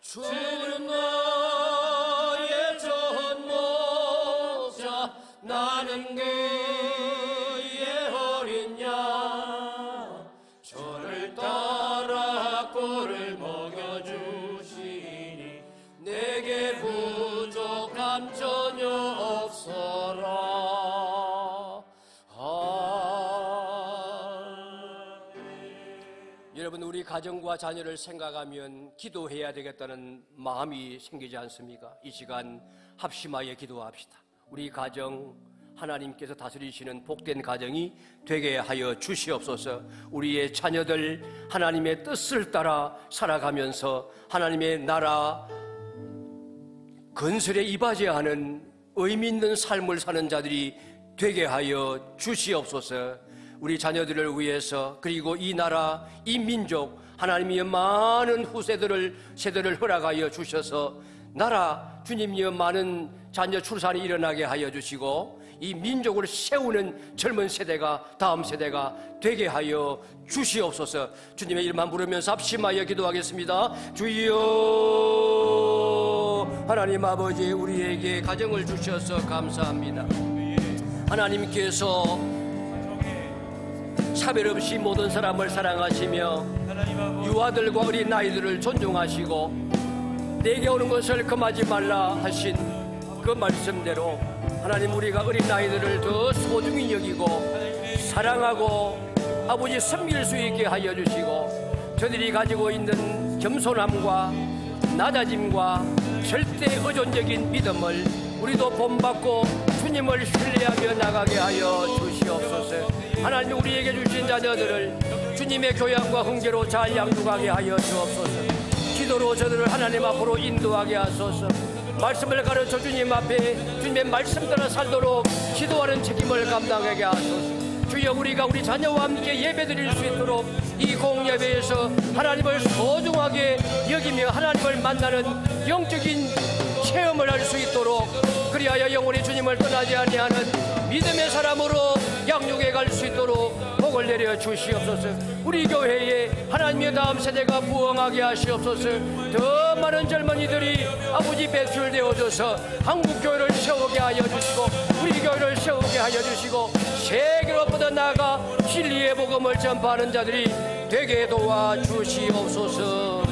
주는 나의 좋은 목자, 나는 그의 어린 양. 저를 따라 꼴을 먹여주시니 내게 부족함 전혀 없어라. 여러분, 우리 가정과 자녀를 생각하면 기도해야 되겠다는 마음이 생기지 않습니까? 이 시간 합심하여 기도합시다. 우리 가정 하나님께서 다스리시는 복된 가정이 되게 하여 주시옵소서. 우리의 자녀들 하나님의 뜻을 따라 살아가면서 하나님의 나라 건설에 이바지하는 의미 있는 삶을 사는 자들이 되게 하여 주시옵소서. 우리 자녀들을 위해서, 그리고 이 나라, 이 민족, 하나님이 많은 세대를 허락하여 주셔서 나라 주님이여 많은 자녀 출산이 일어나게 하여 주시고 이 민족을 세우는 젊은 세대가, 다음 세대가 되게 하여 주시옵소서. 주님의 이름만 부르면서 합심하여 기도하겠습니다. 주여, 하나님 아버지, 우리에게 가정을 주셔서 감사합니다. 하나님께서 차별 없이 모든 사람을 사랑하시며 유아들과 어린 아이들을 존중하시고 내게 오는 것을 금하지 말라 하신 그 말씀대로 하나님, 우리가 어린 아이들을 더 소중히 여기고 사랑하고 아버지 섬길 수 있게 하여 주시고 저들이 가지고 있는 겸손함과 낮아짐과 절대 의존적인 믿음을 우리도 본받고 주님을 신뢰하며 나가게 하여 주시옵소서. 하나님, 우리에게 주신 자녀들을 주님의 교양과 훈계로 잘 양육하게 하여 주옵소서. 기도로 저들을 하나님 앞으로 인도하게 하소서. 말씀을 가르쳐 주님 앞에 주님의 말씀 따라 살도록 기도하는 책임을 감당하게 하소서. 주여, 우리가 우리 자녀와 함께 예배드릴 수 있도록 이 공예배에서 하나님을 소중하게 여기며 하나님을 만나는 영적인 체험을 할 수 있도록, 그리하여 영원히 주님을 떠나지 아니하는 믿음의 사람으로 양육해 갈 수 있도록 복을 내려 주시옵소서. 우리 교회에 하나님의 다음 세대가 부흥하게 하시옵소서. 더 많은 젊은이들이 아버지 배출되어져서 한국 교회를 세우게 하여 주시고, 우리 교회를 세우게 하여 주시고, 세계로 뻗어 나아가 진리의 복음을 전파하는 자들이 되게 도와 주시옵소서.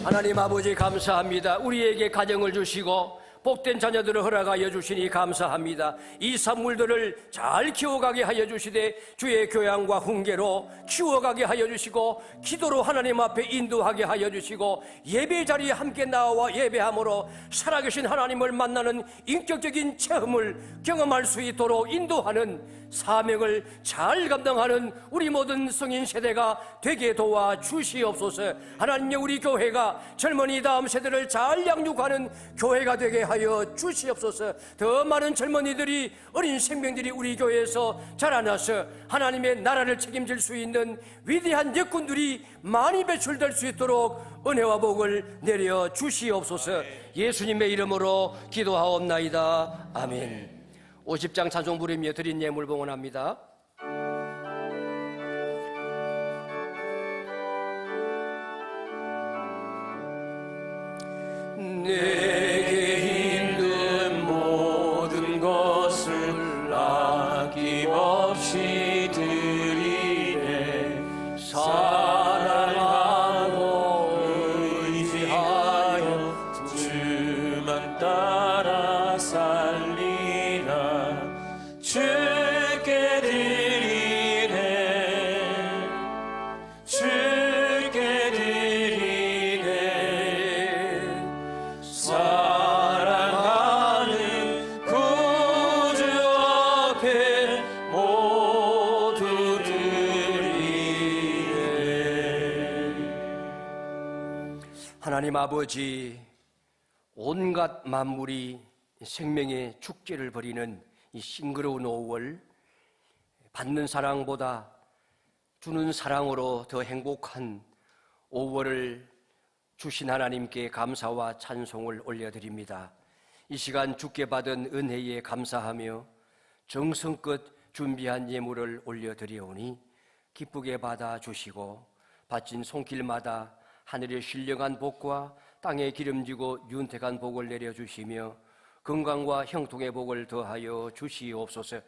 하나님 아버지, 감사합니다. 우리에게 가정을 주시고 복된 자녀들을 허락하여 주시니 감사합니다. 이 산물들을 잘 키워가게 하여 주시되 주의 교양과 훈계로 키워가게 하여 주시고, 기도로 하나님 앞에 인도하게 하여 주시고, 예배 자리에 함께 나와 예배함으로 살아계신 하나님을 만나는 인격적인 체험을 경험할 수 있도록 인도하는 사명을 잘 감당하는 우리 모든 성인 세대가 되게 도와 주시옵소서. 하나님의 우리 교회가 젊은이 다음 세대를 잘 양육하는 교회가 되게 하여 주시옵소서. 더 많은 젊은이들이, 어린 생명들이 우리 교회에서 자라나서 하나님의 나라를 책임질 수 있는 위대한 역군들이 많이 배출될 수 있도록 은혜와 복을 내려 주시옵소서. 예수님의 이름으로 기도하옵나이다. 아멘. 50장 찬송 부르며 드린 예물 봉헌합니다. 내게 있는 모든 것을 아낌없이 드리네. 사랑하고 의지하여 주만 따라 살리나. 주께 드리네, 주께 드리네. 사랑하는 구주 앞에 모두 드리네. 하나님 아버지, 온갖 만물이 생명의 축제를 벌이는 이 싱그러운 5월, 받는 사랑보다 주는 사랑으로 더 행복한 5월을 주신 하나님께 감사와 찬송을 올려드립니다. 이 시간 주께 받은 은혜에 감사하며 정성껏 준비한 예물을 올려드리오니 기쁘게 받아주시고, 바친 손길마다 하늘의 신령한 복과 땅에 기름지고 윤택한 복을 내려주시며 건강과 형통의 복을 더하여 주시옵소서.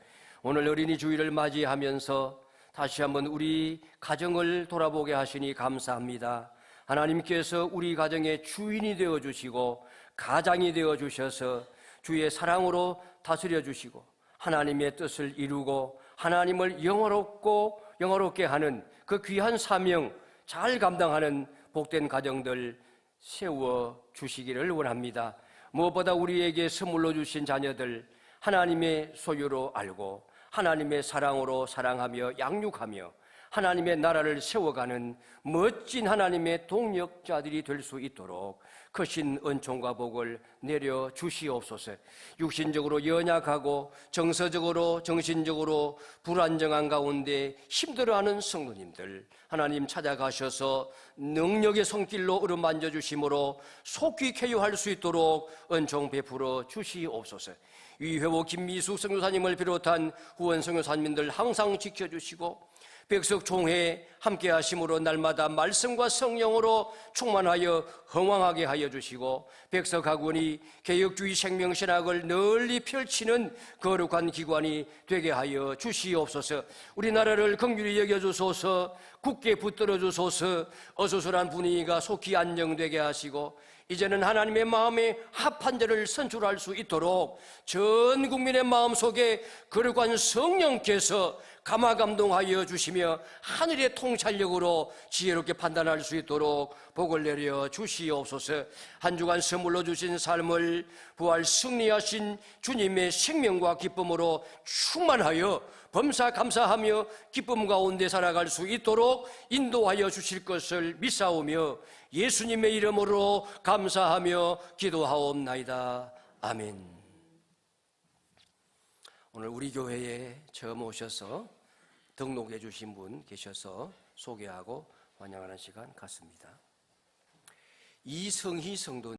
오늘 어린이 주일을 맞이하면서 다시 한번 우리 가정을 돌아보게 하시니 감사합니다. 하나님께서 우리 가정의 주인이 되어주시고 가장이 되어주셔서 주의 사랑으로 다스려 주시고 하나님의 뜻을 이루고 하나님을 영화롭게 하는 그 귀한 사명 잘 감당하는 복된 가정들 세워 주시기를 원합니다. 무엇보다 우리에게 선물로 주신 자녀들 하나님의 소유로 알고 하나님의 사랑으로 사랑하며 양육하며 하나님의 나라를 세워가는 멋진 하나님의 동력자들이 될 수 있도록 크신 은총과 복을 내려 주시옵소서. 육신적으로 연약하고 정서적으로 정신적으로 불안정한 가운데 힘들어하는 성도님들 하나님 찾아가셔서 능력의 손길로 어루만져 주심으로 속히 쾌유할 수 있도록 은총 베풀어 주시옵소서. 위회호 김미숙 선교사님을 비롯한 후원 선교사님들 항상 지켜주시고 백석 총회 함께 하심으로 날마다 말씀과 성령으로 충만하여 흥왕하게 하여 주시고 백석 학원이 개혁주의 생명신학을 널리 펼치는 거룩한 기관이 되게 하여 주시옵소서. 우리나라를 긍휼히 여겨주소서. 굳게 붙들어 주소서. 어수선한 분위기가 속히 안정되게 하시고 이제는 하나님의 마음에 합한 자를 선출할 수 있도록 전 국민의 마음속에 거룩한 성령께서 감화감동하여 주시며 하늘의 통찰력으로 지혜롭게 판단할 수 있도록 복을 내려 주시옵소서. 한 주간 선물로 주신 삶을 부활 승리하신 주님의 생명과 기쁨으로 충만하여 범사 감사하며 기쁨 가운데 살아갈 수 있도록 인도하여 주실 것을 믿사오며 예수님의 이름으로 감사하며 기도하옵나이다. 아멘. 오늘 우리 교회에 처음 오셔서 등록해 주신 분 계셔서 소개하고 환영하는 시간 갖습니다. 이성희 성도